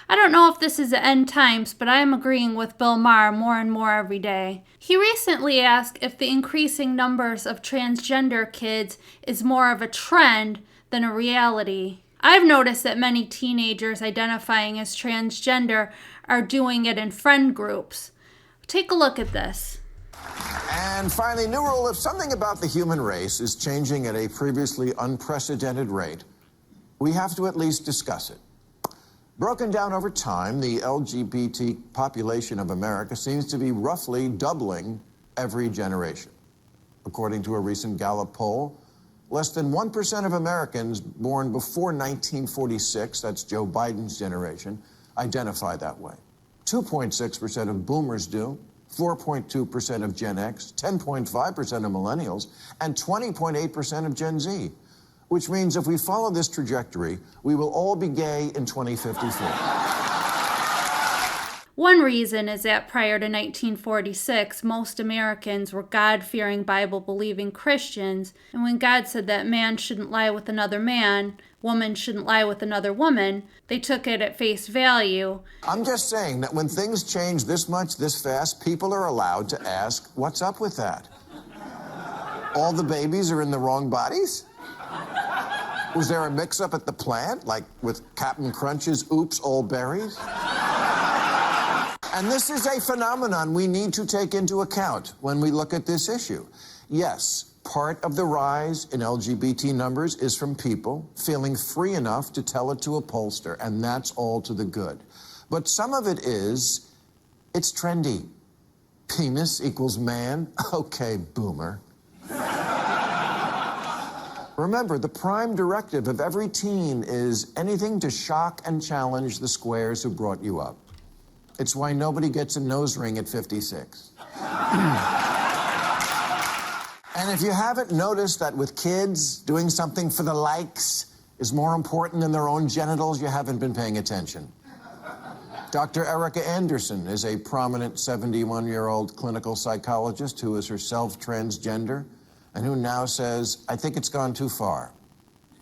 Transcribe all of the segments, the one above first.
I don't know if this is the end times, but I am agreeing with Bill Maher more and more every day. He recently asked if the increasing numbers of transgender kids is more of a trend than a reality. I've noticed that many teenagers identifying as transgender are doing it in friend groups. Take a look at this. And finally, new rule: if something about the human race is changing at a previously unprecedented rate, we have to at least discuss it. Broken down over time, the LGBT population of America seems to be roughly doubling every generation. According to a recent Gallup poll, less than 1% of Americans born before 1946, that's Joe Biden's generation, identify that way. 2.6% of boomers do, 4.2% of Gen X, 10.5% of millennials, and 20.8% of Gen Z. Which means if we follow this trajectory, we will all be gay in 2054. One reason is that prior to 1946, most Americans were God-fearing, Bible-believing Christians, and when God said that man shouldn't lie with another man, woman shouldn't lie with another woman, they took it at face value. I'm just saying that when things change this much, this fast, people are allowed to ask, what's up with that? All the babies are in the wrong bodies? Was there a mix-up at the plant, like with Captain Crunch's Oops, All Berries? And this is a phenomenon we need to take into account when we look at this issue. Yes, part of the rise in LGBT numbers is from people feeling free enough to tell it to a pollster, and that's all to the good. But some of it is, it's trendy. Penis equals man? Okay, boomer. Remember, the prime directive of every teen is anything to shock and challenge the squares who brought you up. It's why nobody gets a nose ring at 56. And if you haven't noticed that with kids, doing something for the likes is more important than their own genitals, you haven't been paying attention. Dr. Erica Anderson is a prominent 71-year-old clinical psychologist who is herself transgender, and who now says, I think it's gone too far.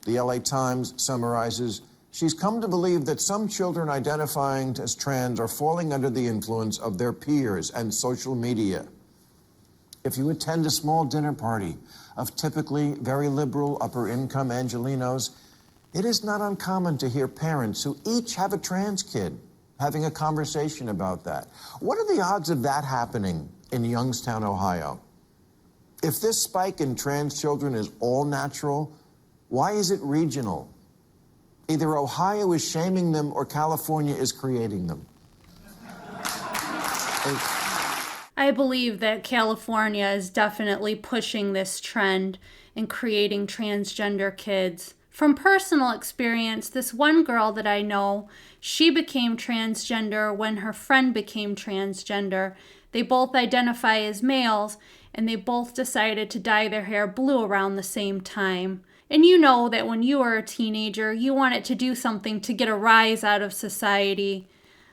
The LA Times summarizes, she's come to believe that some children identifying as trans are falling under the influence of their peers and social media. If you attend a small dinner party of typically very liberal, upper-income Angelenos, it is not uncommon to hear parents who each have a trans kid having a conversation about that. What are the odds of that happening in Youngstown, Ohio? If this spike in trans children is all natural, why is it regional? Either Ohio is shaming them or California is creating them. I believe that California is definitely pushing this trend and creating transgender kids. From personal experience, this one girl that I know, she became transgender when her friend became transgender. They both identify as males, and they both decided to dye their hair blue around the same time. And you know that when you are a teenager, you want it to do something to get a rise out of society.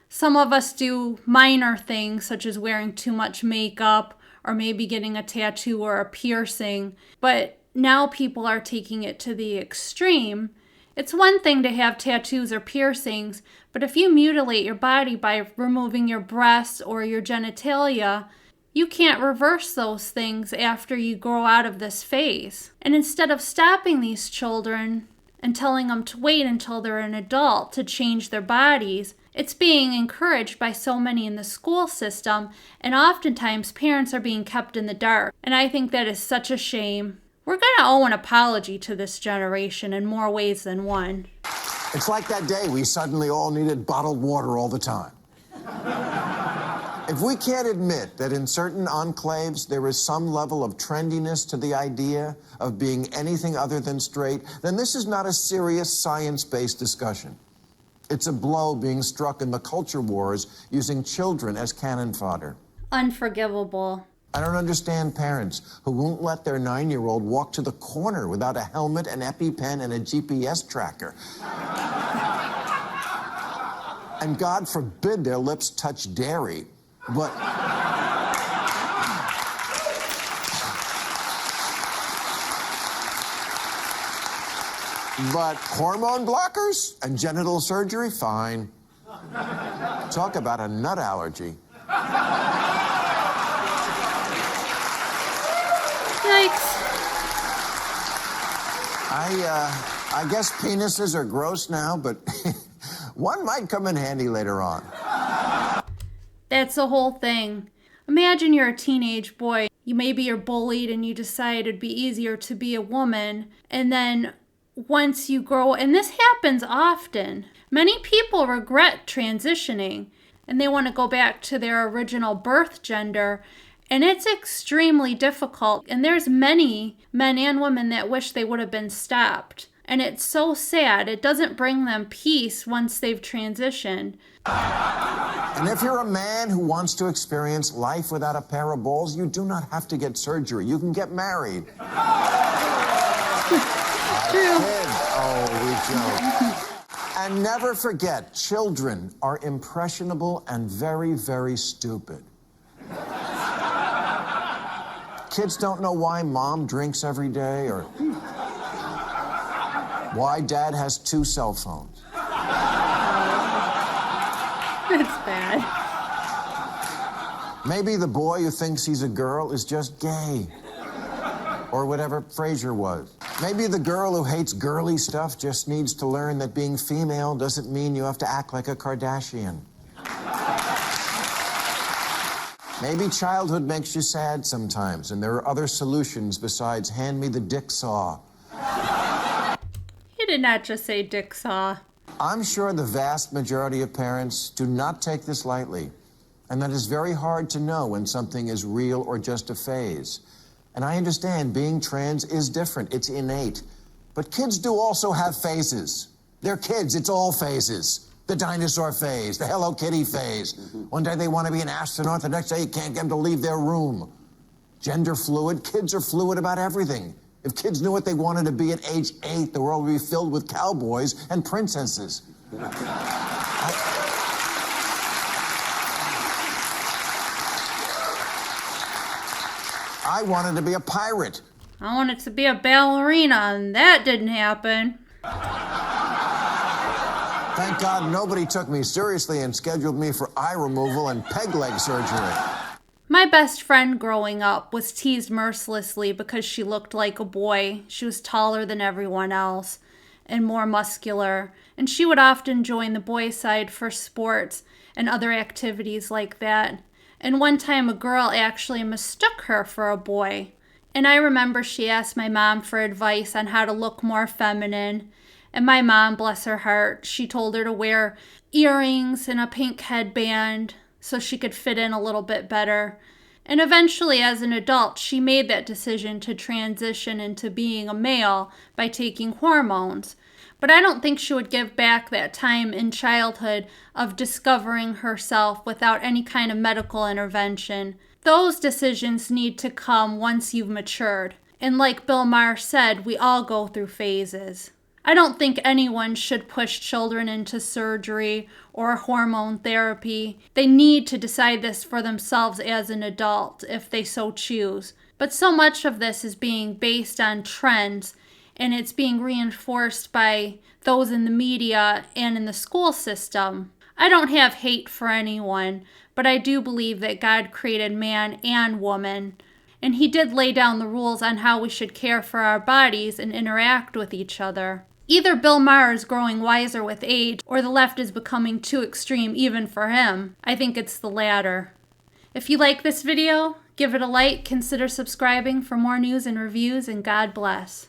Some of us do minor things, such as wearing too much makeup, or maybe getting a tattoo or a piercing. But now people are taking it to the extreme. It's one thing to have tattoos or piercings, but if you mutilate your body by removing your breasts or your genitalia, you can't reverse those things after you grow out of this phase. And instead of stopping these children and telling them to wait until they're an adult to change their bodies, it's being encouraged by so many in the school system, and oftentimes parents are being kept in the dark. And I think that is such a shame. We're going to owe an apology to this generation in more ways than one. It's like that day we suddenly all needed bottled water all the time. If we can't admit that in certain enclaves there is some level of trendiness to the idea of being anything other than straight, then this is not a serious science-based discussion. It's a blow being struck in the culture wars using children as cannon fodder. Unforgivable. I don't understand parents who won't let their 9-year-old walk to the corner without a helmet, an EpiPen, and a GPS tracker. And God forbid their lips touch dairy. But hormone blockers and genital surgery, fine. Talk about a nut allergy. Yikes. I guess penises are gross now, but one might come in handy later on. That's the whole thing. Imagine you're a teenage boy. Maybe you're bullied and you decide it'd be easier to be a woman. And then once you grow, and this happens often, many people regret transitioning and they want to go back to their original birth gender. And it's extremely difficult. And there's many men and women that wish they would have been stopped. And it's so sad. It doesn't bring them peace once they've transitioned. And if you're a man who wants to experience life without a pair of balls, you do not have to get surgery. You can get married. True. Oh, we joke. And never forget, children are impressionable and very, very stupid. Kids don't know why mom drinks every day or why dad has 2 cell phones. That's bad. Maybe the boy who thinks he's a girl is just gay. Or whatever Frasier was. Maybe the girl who hates girly stuff just needs to learn that being female doesn't mean you have to act like a Kardashian. Maybe childhood makes you sad sometimes, and there are other solutions besides hand me the dick saw. He did not just say dick saw. I'm sure the vast majority of parents do not take this lightly, and that it's very hard to know when something is real or just a phase. And I understand being trans is different, it's innate. But kids do also have phases. They're kids, it's all phases. The dinosaur phase, the Hello Kitty phase. One day they want to be an astronaut, the next day you can't get them to leave their room. Gender fluid, kids are fluid about everything. If kids knew what they wanted to be at age 8, the world would be filled with cowboys and princesses. I wanted to be a pirate. I wanted to be a ballerina, and that didn't happen. Thank God nobody took me seriously and scheduled me for eye removal and peg leg surgery. My best friend growing up was teased mercilessly because she looked like a boy. She was taller than everyone else and more muscular, and she would often join the boy side for sports and other activities like that. And one time a girl actually mistook her for a boy. And I remember she asked my mom for advice on how to look more feminine. And my mom, bless her heart, she told her to wear earrings and a pink headband so she could fit in a little bit better. And eventually, as an adult, she made that decision to transition into being a male by taking hormones. But I don't think she would give back that time in childhood of discovering herself without any kind of medical intervention. Those decisions need to come once you've matured. And like Bill Maher said, we all go through phases. I don't think anyone should push children into surgery or hormone therapy. They need to decide this for themselves as an adult if they so choose. But so much of this is being based on trends, and it's being reinforced by those in the media and in the school system. I don't have hate for anyone, but I do believe that God created man and woman, and He did lay down the rules on how we should care for our bodies and interact with each other. Either Bill Maher is growing wiser with age, or the left is becoming too extreme even for him. I think it's the latter. If you like this video, give it a like, consider subscribing for more news and reviews, and God bless.